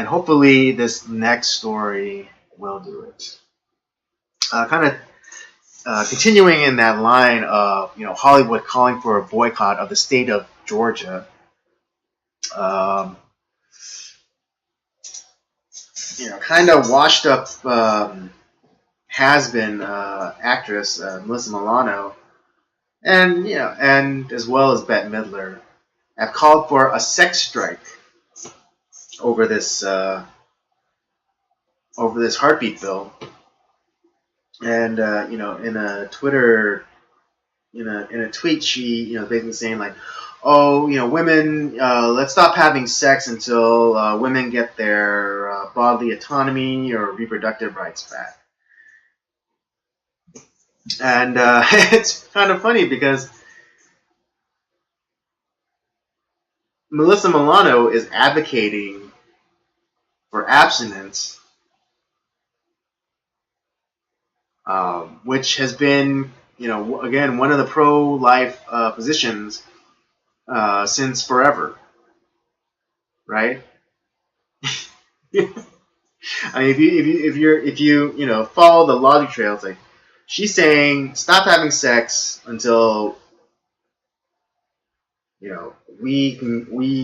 hopefully this next story will do it. Kind of continuing in that line of Hollywood calling for a boycott of the state of Georgia. Um, kind of washed up has been actress Alyssa Milano, and as well as Bette Midler have called for a sex strike over this heartbeat bill. And in a Twitter, in a tweet, she basically saying like, oh, women, let's stop having sex until women get their bodily autonomy or reproductive rights back. And it's kind of funny because Alyssa Milano is advocating for abstinence, which has been, again, one of the pro-life positions since forever, right? I mean, if you follow the logic trail, it's like she's saying stop having sex until we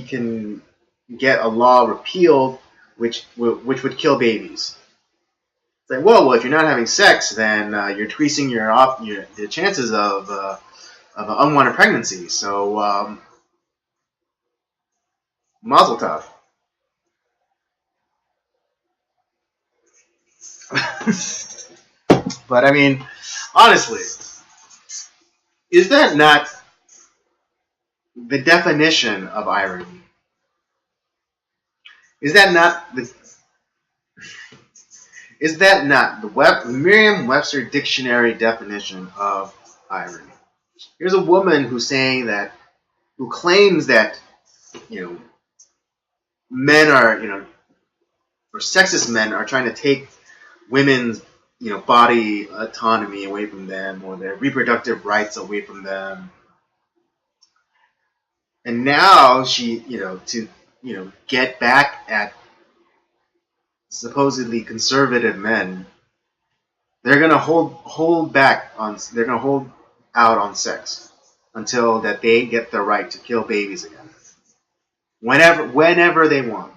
can get a law repealed which would kill babies. It's like, well, if you're not having sex, then you're decreasing the chances of an unwanted pregnancy. So, mazel tov. But I mean, honestly, is that not the definition of irony? Is that not the Merriam-Webster dictionary definition of irony? Here's a woman who claims that men are or sexist men are trying to take women's body autonomy away from them or their reproductive rights away from them. And now she, to get back at supposedly conservative men, they're gonna hold out on sex until that they get the right to kill babies again, whenever they want.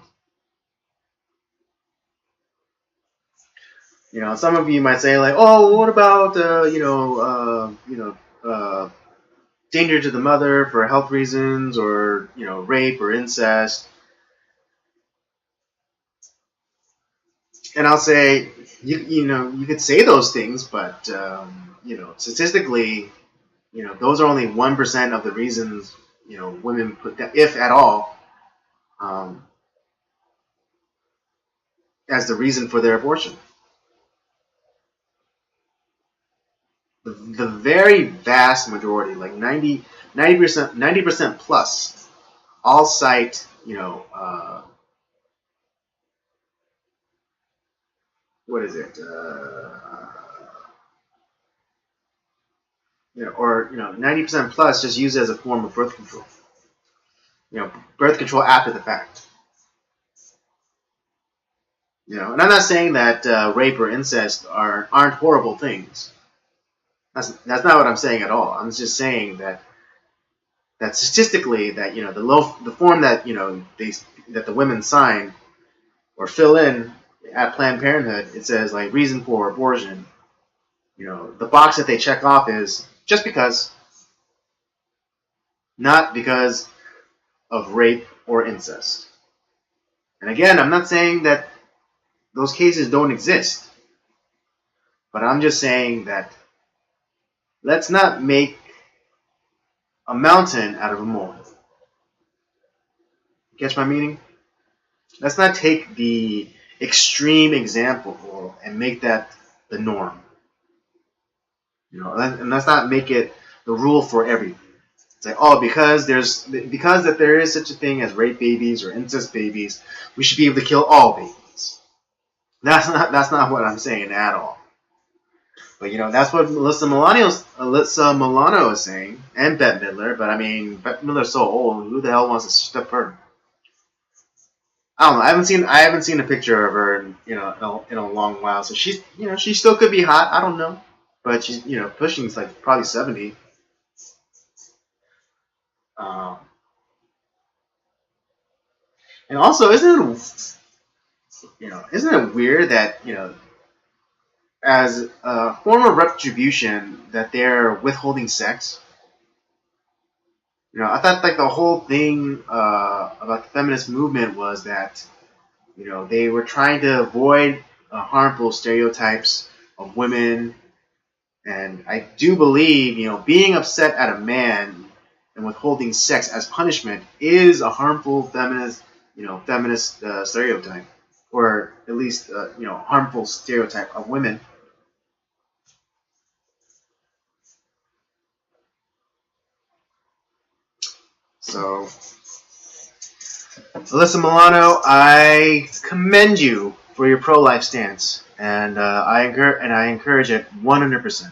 Some of you might say like, oh, what about danger to the mother for health reasons, or rape or incest. And I'll say, you could say those things, but statistically, those are only 1% of the reasons women put that, if at all, as the reason for their abortion. The very vast majority, like 90% plus, all cite, what is it? 90% plus just use it as a form of birth control. Birth control after the fact. And I'm not saying that rape or incest aren't horrible things. That's not what I'm saying at all. I'm just saying that statistically, that the form that that the women sign or fill in at Planned Parenthood, it says like reason for abortion. The box that they check off is just because, not because of rape or incest. And again, I'm not saying that those cases don't exist, but I'm just saying that let's not make a mountain out of a molehill. Catch my meaning? Let's not take the extreme example and make that the norm. And let's not make it the rule for everything. It's like, oh, because there is such a thing as rape babies or incest babies, we should be able to kill all babies. That's not what I'm saying at all. But that's what Alyssa Milano is saying, and Bette Midler. But I mean, Bette Midler's so old. Who the hell wants to step her? I don't know. I haven't seen a picture of her in in a long while. So she's she still could be hot. I don't know, but she's pushing like probably 70. Um, and also, isn't it weird that as a form of retribution that they're withholding sex? I thought like the whole thing about the feminist movement was that they were trying to avoid harmful stereotypes of women, and I do believe being upset at a man and withholding sex as punishment is a harmful feminist stereotype, or at least harmful stereotype of women. So, Alyssa Milano, I commend you for your pro-life stance, and I encourage it 100%.